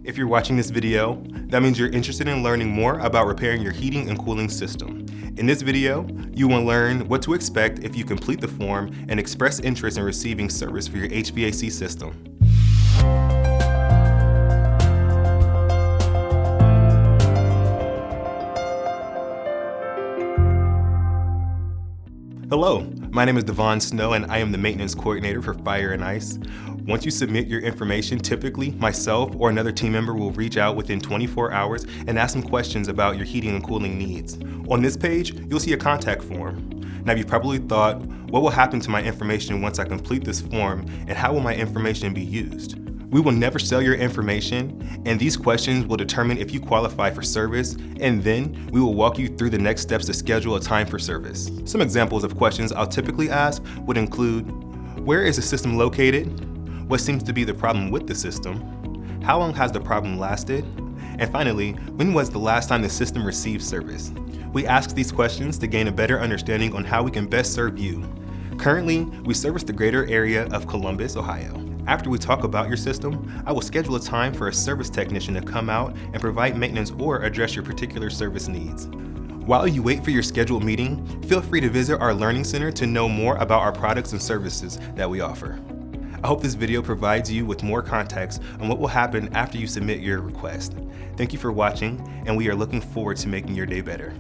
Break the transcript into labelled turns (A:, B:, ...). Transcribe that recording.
A: If you're watching this video, that means you're interested in learning more about repairing your heating and cooling system. In this video, you will learn what to expect if you complete the form and express interest in receiving service for your HVAC system. Hello, my name is Devon Snow and I am the maintenance coordinator for Fire and Ice. Once you submit your information, typically myself or another team member will reach out within 24 hours and ask some questions about your heating and cooling needs. On this page, you'll see a contact form. Now you've probably thought, what will happen to my information once I complete this form and how will my information be used? We will never sell your information, and these questions will determine if you qualify for service, and then we will walk you through the next steps to schedule a time for service. Some examples of questions I'll typically ask would include, where is the system located? What seems to be the problem with the system? How long has the problem lasted? And finally, when was the last time the system received service? We ask these questions to gain a better understanding on how we can best serve you. Currently, we service the greater area of Columbus, Ohio. After we talk about your system, I will schedule a time for a service technician to come out and provide maintenance or address your particular service needs. While you wait for your scheduled meeting, feel free to visit our Learning Center to know more about our products and services that we offer. I hope this video provides you with more context on what will happen after you submit your request. Thank you for watching, and we are looking forward to making your day better.